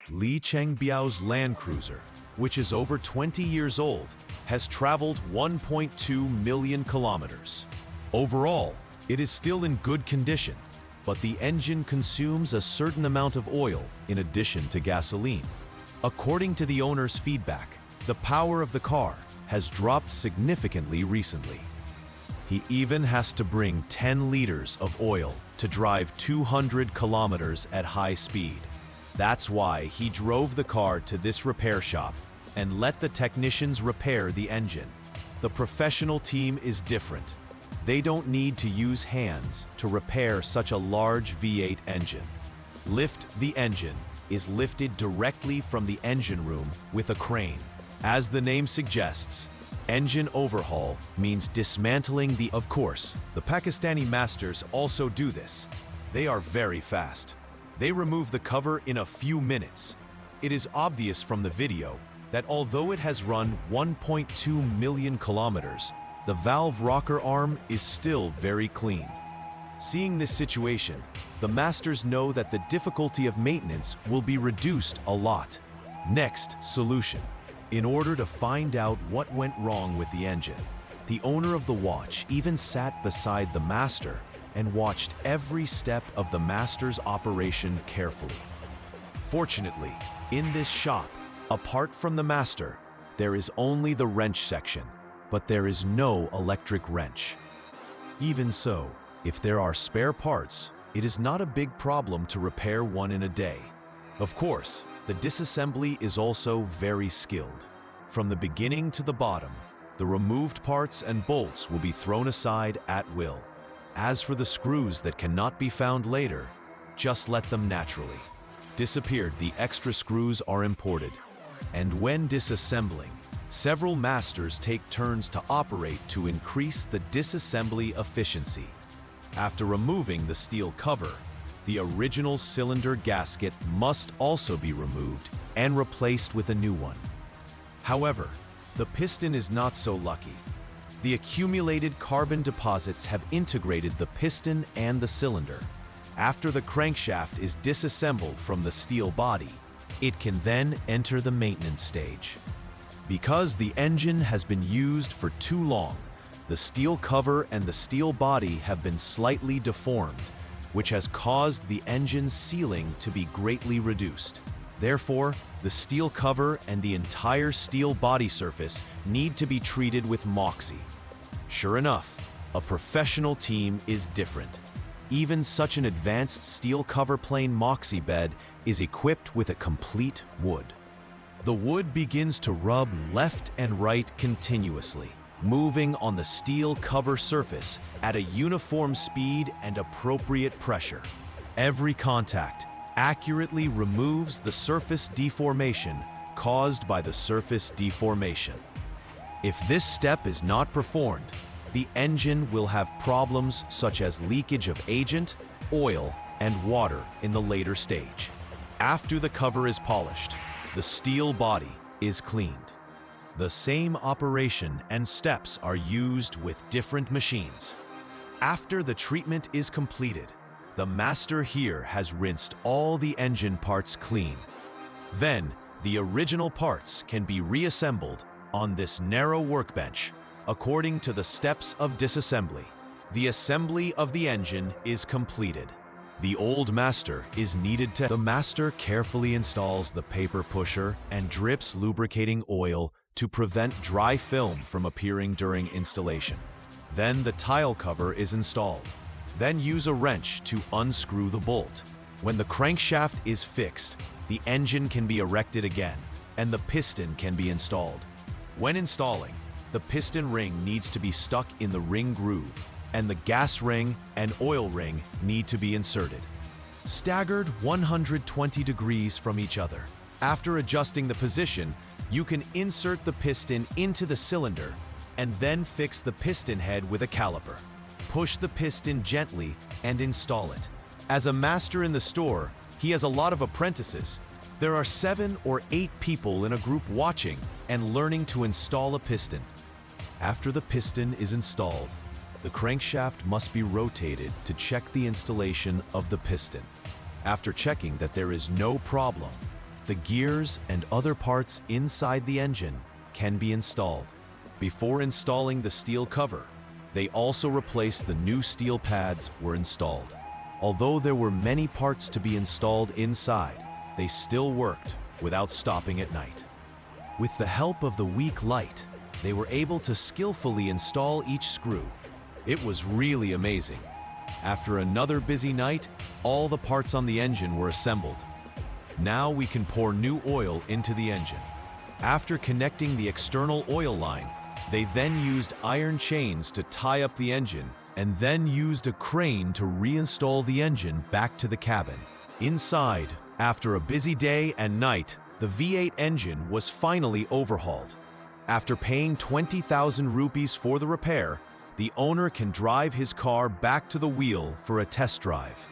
Cheng Biao's Land Cruiser, which is over 20 years old, has traveled 1.2 million kilometers. Overall, it is still in good condition, but the engine consumes a certain amount of oil in addition to gasoline. According to the owner's feedback, the power of the car has dropped significantly recently. He even has to bring 10 liters of oil to drive 200 kilometers at high speed. That's why he drove the car to this repair shop and let the technicians repair the engine. The professional team is different. They don't need to use hands to repair such a large V8 engine. Lift the engine is lifted directly from the engine room with a crane. As the name suggests, engine overhaul means dismantling the... Of course, the Pakistani masters also do this. They are very fast. They remove the cover in a few minutes. It is obvious from the video that although it has run 1.2 million kilometers, the valve rocker arm is still very clean. Seeing this situation, the masters know that the difficulty of maintenance will be reduced a lot. Next, solution. In order to find out what went wrong with the engine, the owner of the watch even sat beside the master and watched every step of the master's operation carefully. Fortunately, in this shop, apart from the master, there is only the wrench section, but there is no electric wrench. Even so, if there are spare parts, it is not a big problem to repair one in a day. Of course, the disassembly is also very skilled. From the beginning to the bottom, the removed parts and bolts will be thrown aside at will. As for the screws that cannot be found later, just let them naturally. Disappeared, the extra screws are imported. And when disassembling, several masters take turns to operate to increase the disassembly efficiency. After removing the steel cover, the original cylinder gasket must also be removed and replaced with a new one. However, the piston is not so lucky. The accumulated carbon deposits have integrated the piston and the cylinder. After the crankshaft is disassembled from the steel body, it can then enter the maintenance stage. Because the engine has been used for too long, the steel cover and the steel body have been slightly deformed, which has caused the engine's sealing to be greatly reduced. Therefore, the steel cover and the entire steel body surface need to be treated with Moxie. Sure enough, a professional team is different. Even such an advanced steel cover plane Moxie bed is equipped with a complete wood. The wood begins to rub left and right continuously, moving on the steel cover surface at a uniform speed and appropriate pressure. Every contact accurately removes the surface deformation caused by the surface deformation. If this step is not performed, the engine will have problems such as leakage of agent, oil, and water in the later stage. After the cover is polished, the steel body is cleaned. The same operation and steps are used with different machines. After the treatment is completed, the master here has rinsed all the engine parts clean. Then, the original parts can be reassembled on this narrow workbench according to the steps of disassembly. The assembly of the engine is completed. The old master is needed to... The master carefully installs the paper pusher and drips lubricating oil to prevent dry film from appearing during installation. Then the tile cover is installed. Then use a wrench to unscrew the bolt. When the crankshaft is fixed, the engine can be erected again, and the piston can be installed. When installing, the piston ring needs to be stuck in the ring groove, and the gas ring and oil ring need to be inserted, staggered 120 degrees from each other. After adjusting the position, you can insert the piston into the cylinder and then fix the piston head with a caliper. Push the piston gently and install it. As a master in the store, he has a lot of apprentices. There are 7 or 8 people in a group watching and learning to install a piston. After the piston is installed, the crankshaft must be rotated to check the installation of the piston. After checking that there is no problem, The gears and other parts inside the engine can be installed. Before installing the steel cover, they also replaced the new steel pads were installed. Although there were many parts to be installed inside, they still worked without stopping at night. With the help of the weak light, they were able to skillfully install each screw. It was really amazing. After another busy night, all the parts on the engine were assembled. Now we can pour new oil into the engine. After connecting the external oil line, they then used iron chains to tie up the engine and then used a crane to reinstall the engine back to the cabin. Inside, after a busy day and night, the V8 engine was finally overhauled. After paying 20,000 rupees for the repair, the owner can drive his car back to the wheel for a test drive.